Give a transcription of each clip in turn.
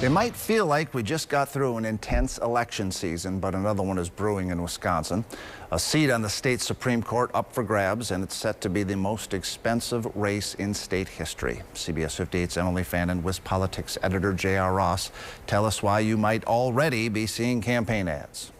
It might feel like we just got through an intense election season, but another one is brewing in Wisconsin. A seat on the state Supreme Court up for grabs, and it's set to be the most expensive race in state history. CBS 58's Emilee, Fannon, WisPolitics editor J.R. Ross tell us why you might already be seeing campaign ads.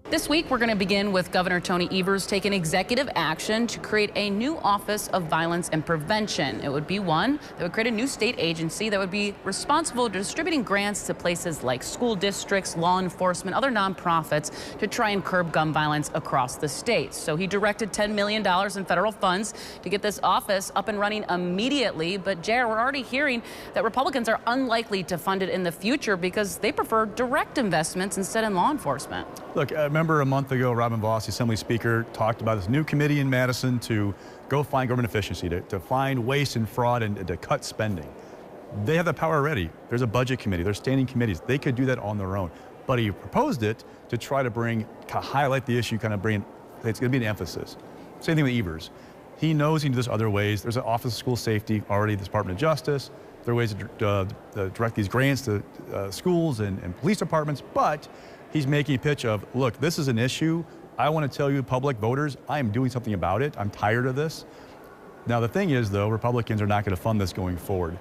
This week, we're going to begin with Governor Tony Evers taking executive action to create a new Office of Violence and Prevention. It would be one that would create a new state agency that would be responsible for distributing grants to places like school districts, law enforcement, other nonprofits to try and curb gun violence across the state. So he directed $10 million in federal funds to get this office up and running immediately. But Jared, we're already hearing that Republicans are unlikely to fund it in the future because they prefer direct investments instead in law enforcement. Look, I remember a month ago, Robin Vos, the Assembly Speaker, talked about this new committee in Madison to go find government efficiency, to find waste and fraud and to cut spending. They have the power already. There's a budget committee, there's standing committees. They could do that on their own. But he proposed it to try to highlight the issue, it's going to be an emphasis. Same thing with Evers. He knows he can do this other ways. There's an Office of School Safety already, the Department of Justice. There are ways to direct these grants to schools and police departments, but he's making a pitch of, look, this is an issue. I want to tell you, public voters, I am doing something about it. I'm tired of this. Now, the thing is, though, Republicans are not going to fund this going forward.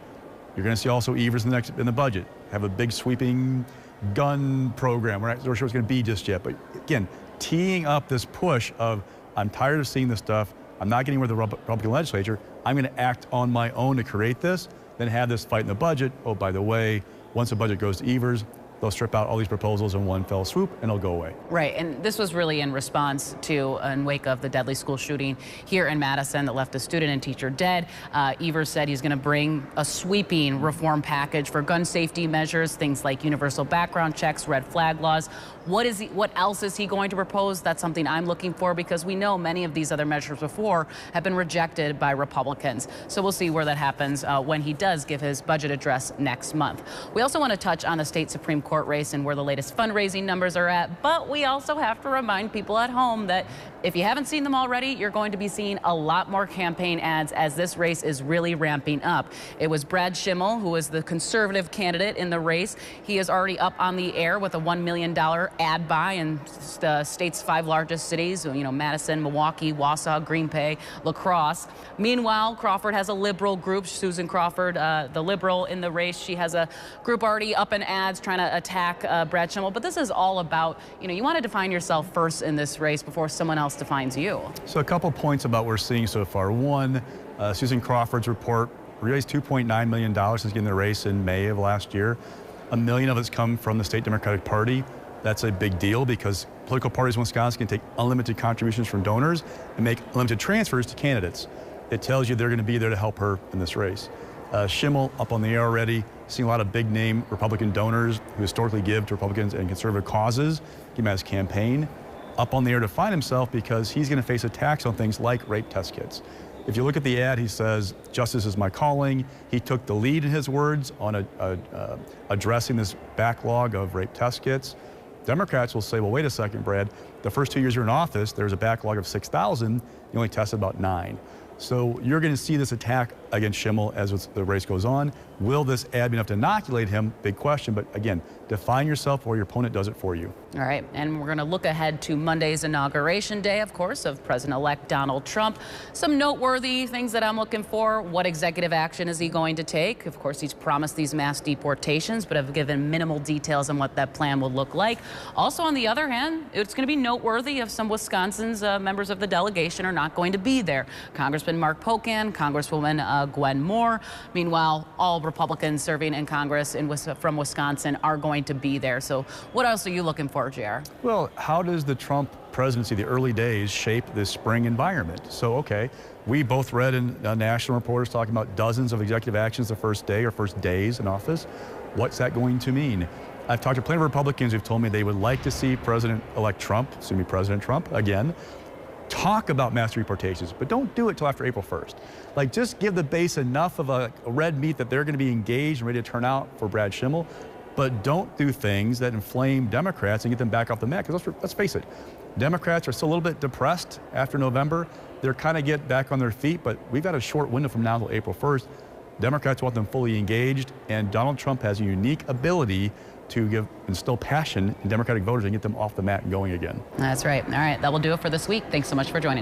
You're going to see also Evers in the budget have a big sweeping gun program. We're not sure what it's going to be just yet. But again, teeing up this push of, I'm tired of seeing this stuff. I'm not getting with the Republican legislature. I'm going to act on my own to create this, then have this fight in the budget. Oh, by the way, once the budget goes to Evers, they'll strip out all these proposals in one fell swoop and it'll go away. Right, and this was really in response to in wake of the deadly school shooting here in Madison that left a student and teacher dead. Evers said he's going to bring a sweeping reform package for gun safety measures, things like universal background checks, red flag laws. What else is he going to propose? That's something I'm looking for because we know many of these other measures before have been rejected by Republicans. So we'll see where that happens when he does give his budget address next month. We also want to touch on the state Supreme Court race and where the latest fundraising numbers are at, but we also have to remind people at home that if you haven't seen them already, you're going to be seeing a lot more campaign ads as this race is really ramping up. It was Brad Schimmel, who is the conservative candidate in the race. He is already up on the air with a $1 million ad buy in the state's 5 largest cities, Madison, Milwaukee, Wausau, Green Bay, La Crosse. Meanwhile, Crawford has a liberal group, Susan Crawford, the liberal in the race. She has a group already up in ads trying to attack Brad Schimmel. But this is all about, you want to define yourself first in this race before someone else defines you. So a couple points about what we're seeing so far. One, Susan Crawford's report raised $2.9 million since getting the race in May of last year. $1 million of it's come from the state Democratic Party. That's a big deal because political parties in Wisconsin can take unlimited contributions from donors and make limited transfers to candidates. It tells you they're going to be there to help her in this race. Schimmel up on the air already, seeing a lot of big name Republican donors who historically give to Republicans and conservative causes, give him as campaign, up on the air to find himself because he's going to face attacks on things like rape test kits. If you look at the ad, he says, justice is my calling. He took the lead in his words on addressing this backlog of rape test kits. Democrats will say, well, wait a second, Brad. The first 2 years you're in office, there's a backlog of 6,000. You only tested about 9. So you're going to see this attack against Schimmel as the race goes on. Will this ad be enough to inoculate him? Big question. But again, define yourself or your opponent does it for you. All right. And we're going to look ahead to Monday's inauguration day, of course, of President-elect Donald Trump. Some noteworthy things that I'm looking for. What executive action is he going to take? Of course, he's promised these mass deportations, but have given minimal details on what that plan will look like. Also, on the other hand, it's going to be noteworthy if some Wisconsin's members of the delegation are not going to be there. Congressman Mark Pocan, Congresswoman Gwen Moore. Meanwhile, all Republicans serving in Congress from Wisconsin are going to be there. So what else are you looking for, JR? Well, how does the Trump presidency, the early days, shape this spring environment? So, okay, we both read in national reporters talking about dozens of executive actions the first day or first days in office. What's that going to mean? I've talked to plenty of Republicans who've told me they would like to see President-elect Trump, soon be President Trump again, talk about mass deportations, but don't do it till after April 1st. Just give the base enough of a red meat that they're going to be engaged and ready to turn out for Brad Schimmel. but don't do things that inflame Democrats and get them back off the mat. Because let's face it, Democrats are still a little bit depressed after November. They're kind of get back on their feet, but we've got a short window from now until April 1st. Democrats want them fully engaged, and Donald Trump has a unique ability to instill passion in Democratic voters and get them off the mat and going again. That's right. All right, that will do it for this week. Thanks so much for joining us.